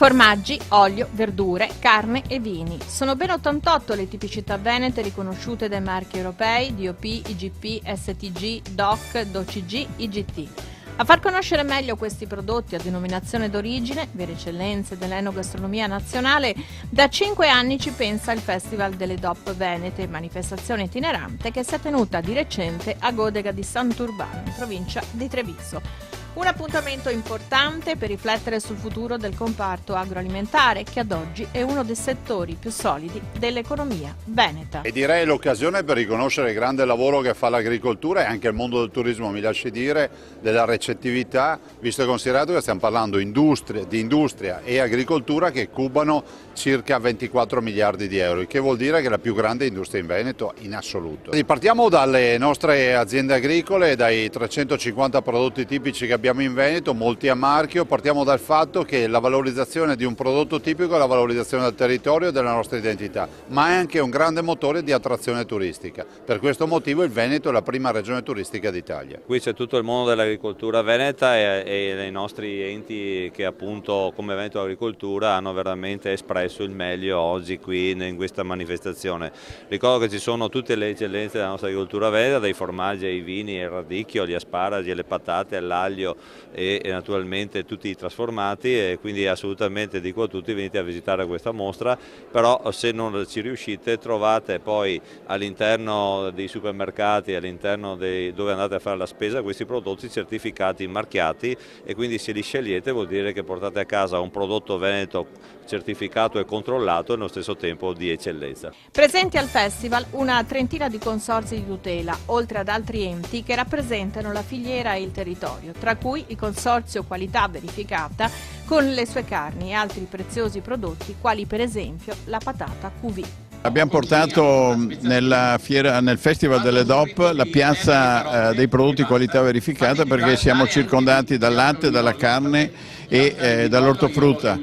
Formaggi, olio, verdure, carne e vini. Sono ben 88 le tipicità venete riconosciute dai marchi europei DOP, IGP, STG, DOC, DOCG, IGT. A far conoscere meglio questi prodotti a denominazione d'origine, vere eccellenze dell'enogastronomia nazionale, da 5 anni ci pensa il Festival delle DOP Venete, manifestazione itinerante che si è tenuta di recente a Godega di Sant'Urbano, in provincia di Treviso. Un appuntamento importante per riflettere sul futuro del comparto agroalimentare, che ad oggi è uno dei settori più solidi dell'economia veneta. E direi l'occasione per riconoscere il grande lavoro che fa l'agricoltura e anche il mondo del turismo, mi lasci dire, della recettività, visto e considerato che stiamo parlando di industria e agricoltura che cubano circa 24 miliardi di euro, il che vuol dire che è la più grande industria in Veneto in assoluto. Partiamo dalle nostre aziende agricole, dai 350 prodotti tipici che abbiamo in Veneto, molti a marchio. Partiamo dal fatto che la valorizzazione di un prodotto tipico è la valorizzazione del territorio e della nostra identità, ma è anche un grande motore di attrazione turistica. Per questo motivo il Veneto è la prima regione turistica d'Italia. Qui c'è tutto il mondo dell'agricoltura veneta e i nostri enti che appunto come Veneto Agricoltura hanno veramente espresso il meglio oggi qui in questa manifestazione. Ricordo che ci sono tutte le eccellenze della nostra agricoltura veneta, dai formaggi ai vini, al radicchio, agli asparagi, alle patate, all'aglio e naturalmente tutti i trasformati, e quindi assolutamente dico a tutti: venite a visitare questa mostra, però se non ci riuscite trovate poi all'interno dei supermercati, all'interno dove andate a fare la spesa, questi prodotti certificati, marchiati, e quindi se li scegliete vuol dire che portate a casa un prodotto veneto certificato e controllato e allo stesso tempo di eccellenza. Presenti al festival una trentina di consorzi di tutela, oltre ad altri enti che rappresentano la filiera e il territorio, tra cui il Consorzio Qualità Verificata con le sue carni e altri preziosi prodotti quali per esempio la patata QV. Abbiamo portato nel Festival delle DOP la piazza dei prodotti qualità verificata, perché siamo circondati dal latte, dalla carne e dall'ortofrutta.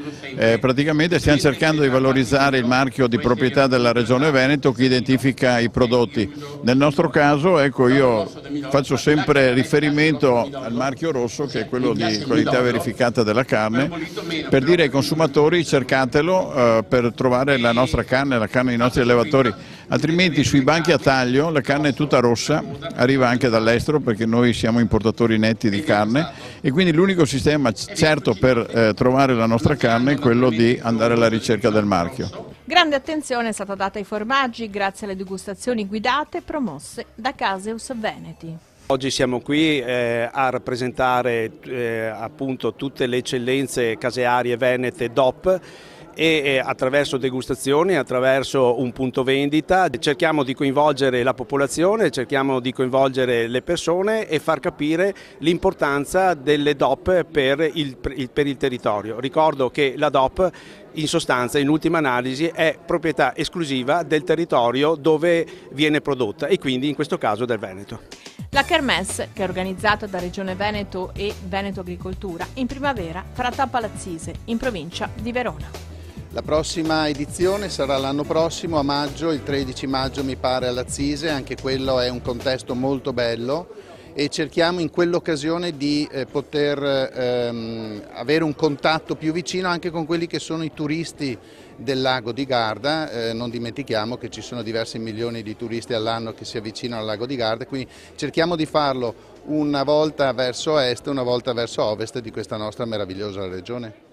Praticamente stiamo cercando di valorizzare il marchio di proprietà della Regione Veneto che identifica i prodotti. Nel nostro caso, ecco, io faccio sempre riferimento al marchio rosso, che è quello di qualità verificata della carne, per dire ai consumatori: cercatelo per trovare la nostra carne, la carne dei nostri allevatori, altrimenti sui banchi a taglio la carne è tutta rossa, arriva anche dall'estero perché noi siamo importatori netti di carne, e quindi l'unico sistema certo per trovare la nostra carne è quello di andare alla ricerca del marchio. Grande attenzione è stata data ai formaggi grazie alle degustazioni guidate promosse da Caseus Veneti. Oggi siamo qui a rappresentare appunto tutte le eccellenze casearie venete DOP, e attraverso degustazioni, attraverso un punto vendita cerchiamo di coinvolgere la popolazione, cerchiamo di coinvolgere le persone e far capire l'importanza delle DOP per il territorio. Ricordo che la DOP in sostanza, in ultima analisi, è proprietà esclusiva del territorio dove viene prodotta, e quindi in questo caso del Veneto. La Kermesse, che è organizzata da Regione Veneto e Veneto Agricoltura, in primavera farà tappa a Lazzise, in provincia di Verona. La prossima edizione sarà l'anno prossimo, a maggio, il 13 maggio mi pare, a Lazzise. Anche quello è un contesto molto bello, e cerchiamo in quell'occasione di poter avere un contatto più vicino anche con quelli che sono i turisti del lago di Garda. Non dimentichiamo che ci sono diversi milioni di turisti all'anno che si avvicinano al lago di Garda, quindi cerchiamo di farlo una volta verso est e una volta verso ovest di questa nostra meravigliosa regione.